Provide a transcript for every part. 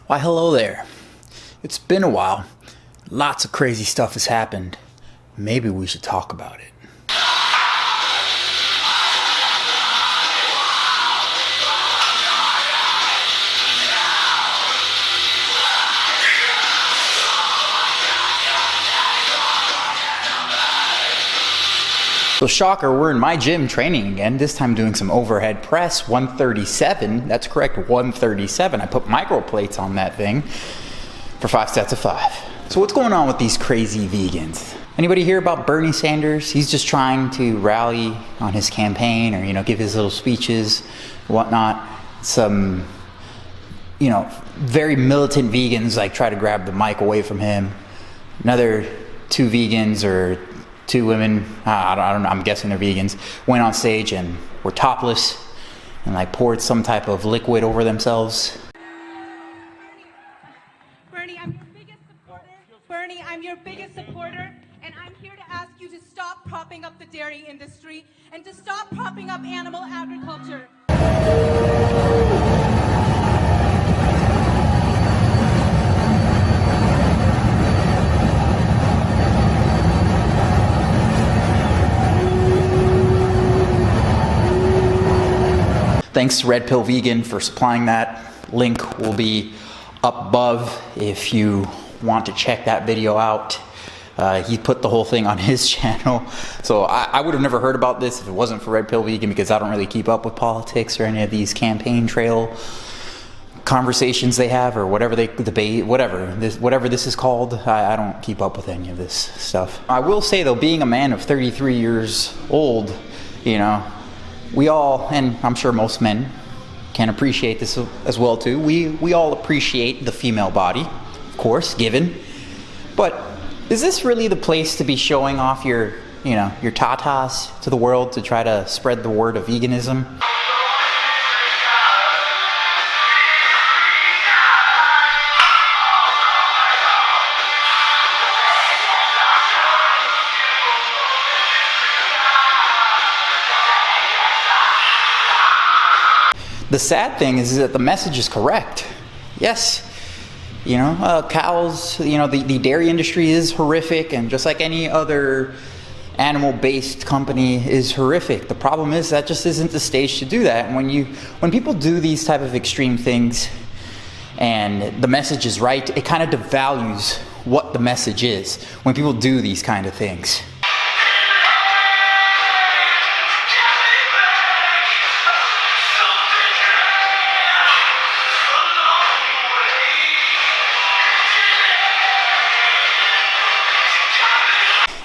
Why, hello there. It's been a while. Lots of crazy stuff has happened. Maybe we should talk about it. So shocker, we're in my gym training again, this time doing some overhead press, 137, that's correct, 137. I put micro plates on that thing for 5 sets of 5. So what's going on with these crazy vegans? Anybody hear about Bernie Sanders? He's just trying to rally on his campaign or, give his little speeches, whatnot. Some, very militant vegans try to grab the mic away from him. Another 2 vegans or 2 women, I don't know, I'm guessing they're vegans, went on stage and were topless and poured some type of liquid over themselves. Bernie, I'm your biggest supporter. Bernie, I'm your biggest supporter, and I'm here to ask you to stop propping up the dairy industry and to stop propping up animal agriculture. Thanks to Red Pill Vegan for supplying that. Link will be up above if you want to check that video out. He put the whole thing on his channel. So I would have never heard about this if it wasn't for Red Pill Vegan, because I don't really keep up with politics or any of these campaign trail conversations they have, or whatever they debate, whatever this is called. I don't keep up with any of this stuff. I will say though, being a man of 33 years old, we all, and I'm sure most men can appreciate this as well too. We all appreciate the female body, of course, given. But is this really the place to be showing off your tatas to the world to try to spread the word of veganism? The sad thing is that the message is correct. Yes, cows, the dairy industry is horrific, and just like any other animal-based company is horrific. The problem is that just isn't the stage to do that. And when people do these type of extreme things and the message is right, it kind of devalues what the message is when people do these kind of things.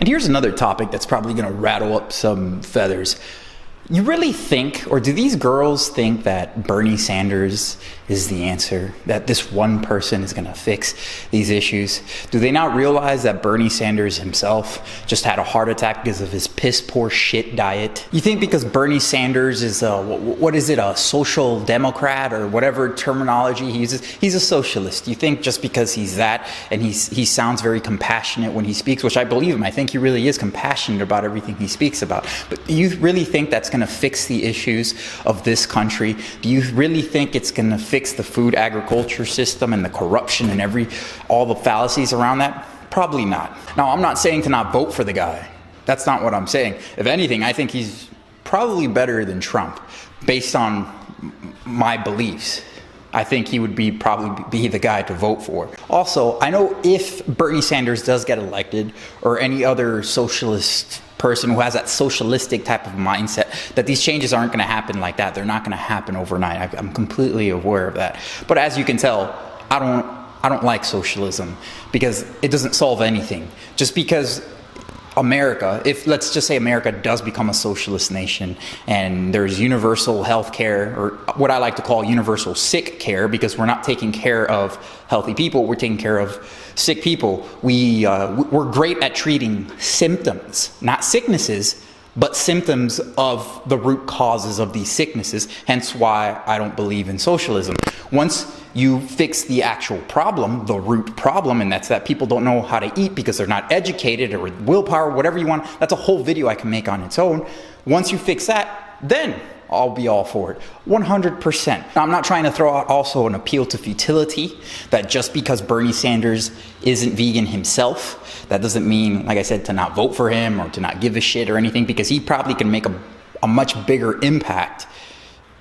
And here's another topic that's probably going to rattle up some feathers. You really think, or do these girls think that Bernie Sanders is the answer? That this one person is going to fix these issues? Do they not realize that Bernie Sanders himself just had a heart attack because of his piss poor shit diet? You think because Bernie Sanders is a social democrat or whatever terminology he uses, he's a socialist? You think just because he's that, and he sounds very compassionate when he speaks, which I believe him, I think he really is compassionate about everything he speaks about, but do you really think that's going to fix the issues of this country? Do you really think it's going to fix the food agriculture system and the corruption and all the fallacies around that? Probably not. Now, I'm not saying to not vote for the guy. That's not what I'm saying. If anything, I think he's probably better than Trump based on my beliefs. I think he would probably be the guy to vote for. Also, I know if Bernie Sanders does get elected, or any other socialist person who has that socialistic type of mindset, that these changes aren't going to happen like that. They're not going to happen overnight. I'm completely aware of that. But as you can tell, I don't like socialism, because it doesn't solve anything. Just because America, let's just say America does become a socialist nation and there's universal health care, or what I like to call universal sick care, because we're not taking care of healthy people, we're taking care of sick people. We're great at treating symptoms, not sicknesses, but symptoms of the root causes of these sicknesses, hence why I don't believe in socialism. Once you fix the actual problem, the root problem, and that's that people don't know how to eat because they're not educated, or willpower, whatever you want, that's a whole video I can make on its own. Once you fix that, then I'll be all for it. 100%. Now, I'm not trying to throw out also an appeal to futility, that just because Bernie Sanders isn't vegan himself, that doesn't mean, like I said, to not vote for him or to not give a shit or anything, because he probably can make a much bigger impact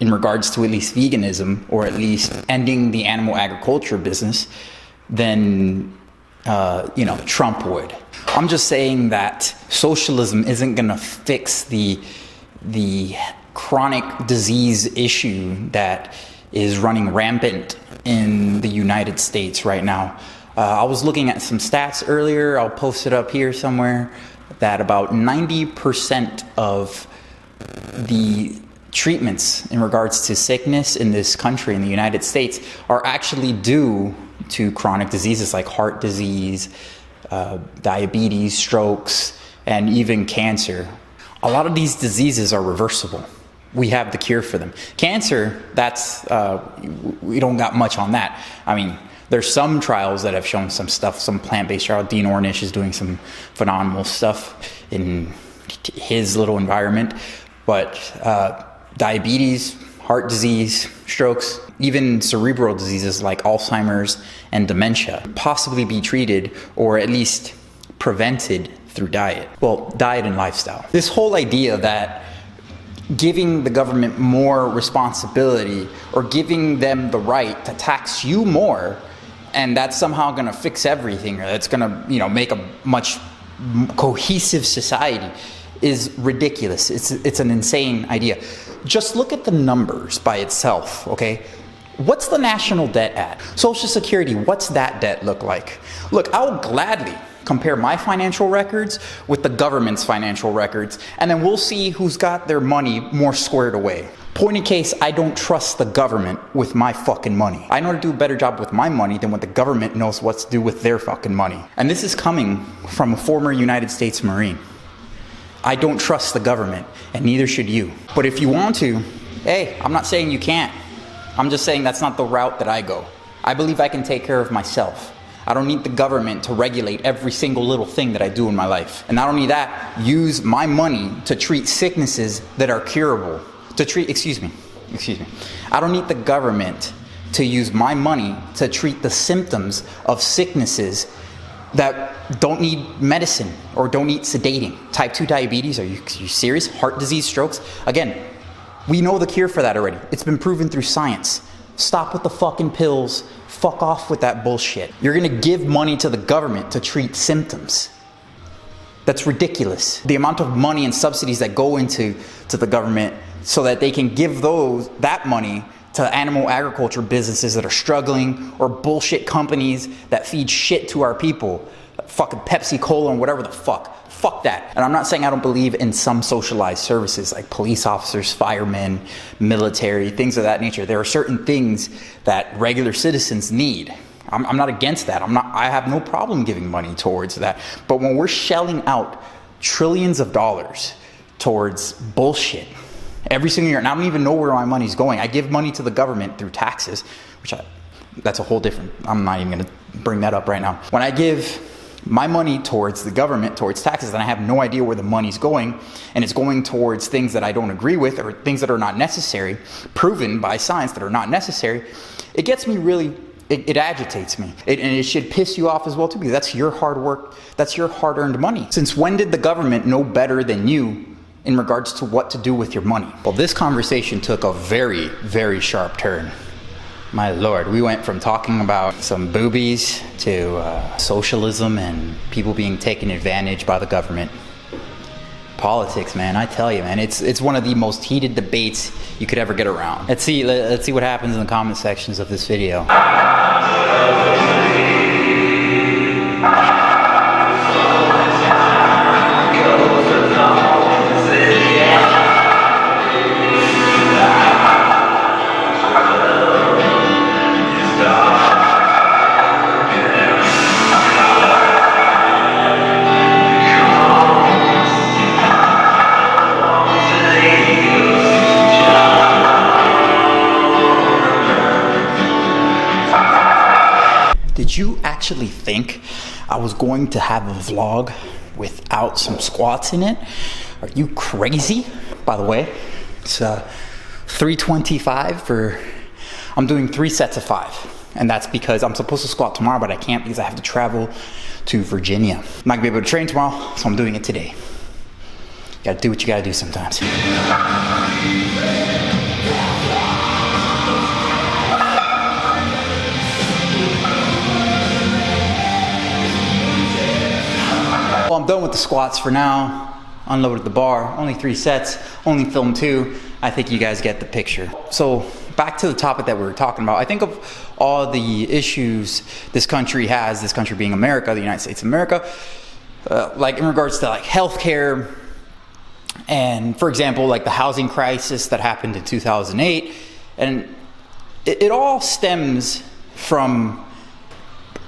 in regards to at least veganism, or at least ending the animal agriculture business, than Trump would. I'm just saying that socialism isn't going to fix the chronic disease issue that is running rampant in the United States right now. I was looking at some stats earlier, I'll post it up here somewhere, that about 90% of the treatments in regards to sickness in this country, in the United States, are actually due to chronic diseases like heart disease, diabetes, strokes, and even cancer. A lot of these diseases are reversible. We have the cure for them. Cancer, that's, we don't got much on that. I mean, there's some trials that have shown some stuff, some plant-based trial. Dean Ornish is doing some phenomenal stuff in his little environment. But diabetes, heart disease, strokes, even cerebral diseases like Alzheimer's and dementia possibly be treated or at least prevented through diet. Well, diet and lifestyle. This whole idea that giving the government more responsibility or giving them the right to tax you more, and that's somehow going to fix everything, or that's going to, make a much cohesive society, is ridiculous. It's an insane idea. Just look at the numbers by itself, okay? What's the national debt at? Social Security, what's that debt look like? Look, I'll gladly compare my financial records with the government's financial records, and then we'll see who's got their money more squared away. Point in case, I don't trust the government with my fucking money. I know how to do a better job with my money than what the government knows what to do with their fucking money. And this is coming from a former United States Marine. I don't trust the government, and neither should you. But if you want to, hey, I'm not saying you can't. I'm just saying that's not the route that I go. I believe I can take care of myself. I don't need the government to regulate every single little thing that I do in my life. And not only that, use my money to treat sicknesses that are curable. Excuse me. I don't need the government to use my money to treat the symptoms of sicknesses that don't need medicine or don't need sedating. Type 2 diabetes, are you serious? Heart disease, strokes? Again, we know the cure for that already. It's been proven through science. Stop with the fucking pills. Fuck off with that bullshit. You're gonna give money to the government to treat symptoms. That's ridiculous. The amount of money and subsidies that go into the government so that they can give that money to animal agriculture businesses that are struggling, or bullshit companies that feed shit to our people. Fucking Pepsi Cola and whatever the fuck. Fuck that. And I'm not saying I don't believe in some socialized services like police officers, firemen, military, things of that nature. There are certain things that regular citizens need. I'm not against that. I have no problem giving money towards that. But when we're shelling out trillions of dollars towards bullshit every single year, and I don't even know where my money's going. I give money to the government through taxes, that's a whole different, I'm not even gonna bring that up right now. When I give my money towards the government, towards taxes, and I have no idea where the money's going, and it's going towards things that I don't agree with, or things that are not necessary, proven by science that are not necessary, it gets me really, it agitates me. And it should piss you off as well too, because that's your hard work, that's your hard-earned money. Since when did the government know better than you in regards to what to do with your money? Well, this conversation took a very, very sharp turn. My lord, we went from talking about some boobies to socialism and people being taken advantage by the government. Politics, man, I tell you, man, it's one of the most heated debates you could ever get around. Let's see what happens in the comment sections of this video. Did you actually think I was going to have a vlog without some squats in it? Are you crazy? By the way, it's 325 for, I'm doing 3 sets of 5. And that's because I'm supposed to squat tomorrow, but I can't because I have to travel to Virginia. I'm not gonna be able to train tomorrow, so I'm doing it today. You gotta do what you gotta do sometimes. Well, I'm done with the squats for now. Unloaded the bar, only 3 sets, only filmed 2. I think you guys get the picture. So back to the topic that we were talking about. I think of all the issues this country has, this country being America, the United States of America, like in regards to like healthcare, and for example, like the housing crisis that happened in 2008, and it all stems from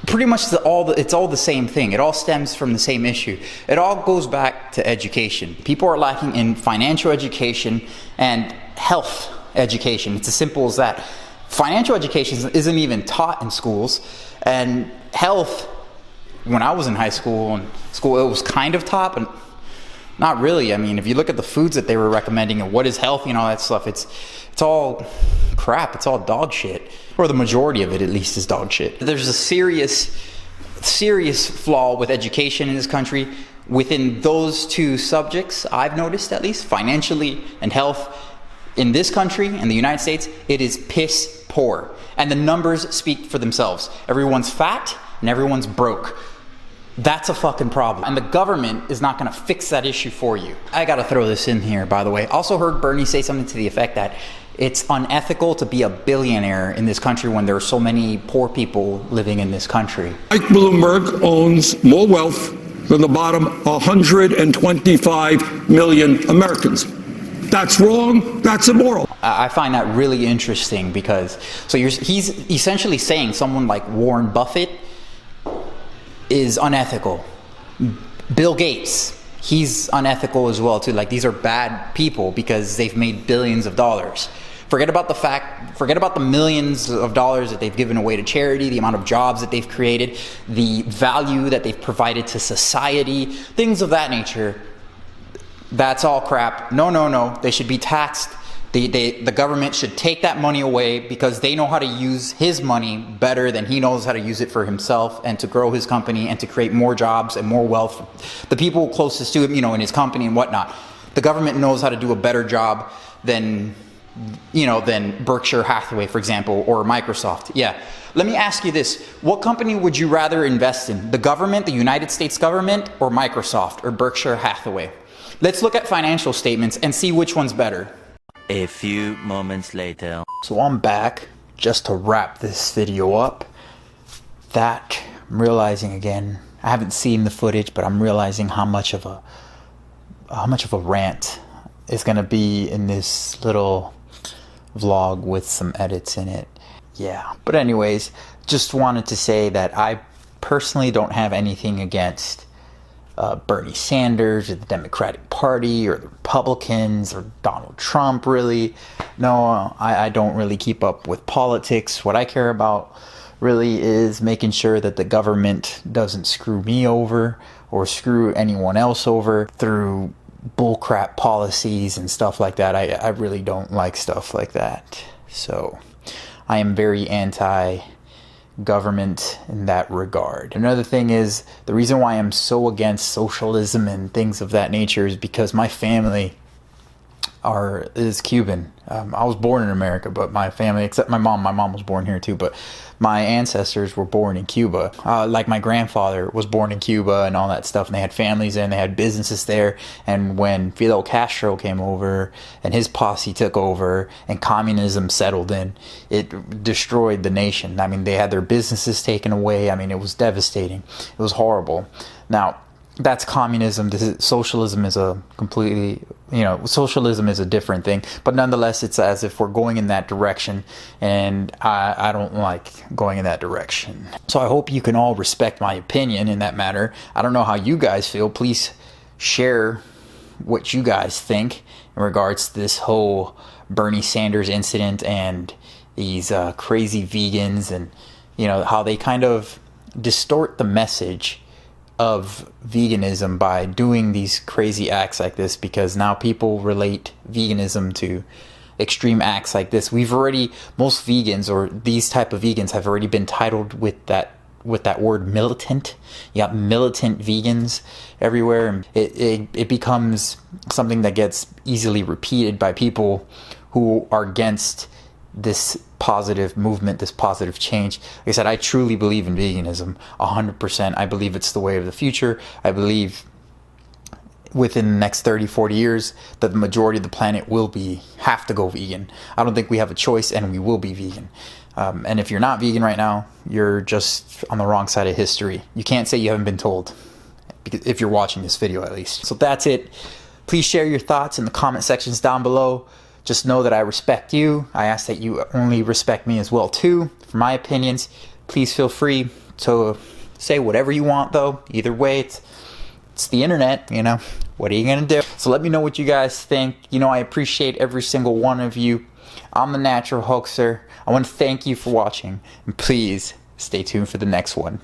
pretty much it's all the same thing. It all stems from the same issue. It all goes back to education. People are lacking in financial education and health education. It's as simple as that. Financial education isn't even taught in schools, and health, when I was in high school and school, it was kind of taught, but not really. I mean, if you look at the foods that they were recommending and what is healthy and all that stuff, it's all crap. It's all dog shit. Or the majority of it, at least, is dog shit. There's a serious flaw with education in this country. Within those 2 subjects, I've noticed, at least, financially and health, in this country, in the United States, it is piss poor. And the numbers speak for themselves. Everyone's fat and everyone's broke. That's a fucking problem. And the government is not gonna fix that issue for you. I gotta throw this in here, by the way. Also heard Bernie say something to the effect that it's unethical to be a billionaire in this country when there are so many poor people living in this country. Mike Bloomberg owns more wealth than the bottom 125 million Americans. That's wrong. That's immoral. I find that really interesting because he's essentially saying someone like Warren Buffett is unethical. Bill Gates, he's unethical as well too. Like, these are bad people because they've made billions of dollars. Forget about the millions of dollars that they've given away to charity, the amount of jobs that they've created, the value that they've provided to society, things of that nature. That's all crap. No. They should be taxed. The government should take that money away because they know how to use his money better than he knows how to use it for himself and to grow his company and to create more jobs and more wealth. The people closest to him, in his company and whatnot. The government knows how to do a better job than Berkshire Hathaway, for example, or Microsoft. Yeah. Let me ask you this. What company would you rather invest in? The government, the United States government, or Microsoft, or Berkshire Hathaway? Let's look at financial statements and see which one's better. A few moments later. So I'm back just to wrap this video up. That I'm realizing again, I haven't seen the footage, but I'm realizing how much of a rant is gonna be in this little vlog with some edits in it. Yeah, but anyways, just wanted to say that I personally don't have anything against Bernie Sanders or the Democratic Party or the Republicans or Donald Trump, really. No, I don't really keep up with politics. What I care about really is making sure that the government doesn't screw me over or screw anyone else over through bullcrap policies and stuff like that. I really don't like stuff like that. So I am very anti-government in that regard. Another thing is, the reason why I'm so against socialism and things of that nature is because my family is Cuban. I was born in America, but my family, except my mom was born here too, but my ancestors were born in Cuba. Like my grandfather was born in Cuba and all that stuff, and they had families there and they had businesses there. And when Fidel Castro came over and his posse took over and communism settled in, it destroyed the nation. I mean, they had their businesses taken away. I mean, it was devastating. It was horrible. Now, that's communism. Socialism is a completely, socialism is a different thing. But nonetheless, it's as if we're going in that direction, and I don't like going in that direction. So I hope you can all respect my opinion in that matter. I don't know how you guys feel. Please share what you guys think in regards to this whole Bernie Sanders incident and these crazy vegans, and how they kind of distort the message of veganism by doing these crazy acts like this, because now people relate veganism to extreme acts like this. Most vegans, or these type of vegans, have already been titled with that word militant. You got militant vegans everywhere, and it becomes something that gets easily repeated by people who are against this positive movement, this positive change. Like I said, I truly believe in veganism 100%. I believe it's the way of the future. I believe within the next 30-40 years that the majority of the planet have to go vegan. I don't think we have a choice, and we will be vegan. And if you're not vegan right now, you're just on the wrong side of history. You can't say you haven't been told, if you're watching this video at least. So that's it. Please share your thoughts in the comment sections down below. Just know that I respect you. I ask that you only respect me as well too. For my opinions, please feel free to say whatever you want though. Either way, it's the internet, you know. What are you gonna do? So let me know what you guys think. You know, I appreciate every single one of you. I'm the Natural Hoaxer. I want to thank you for watching, and please stay tuned for the next one.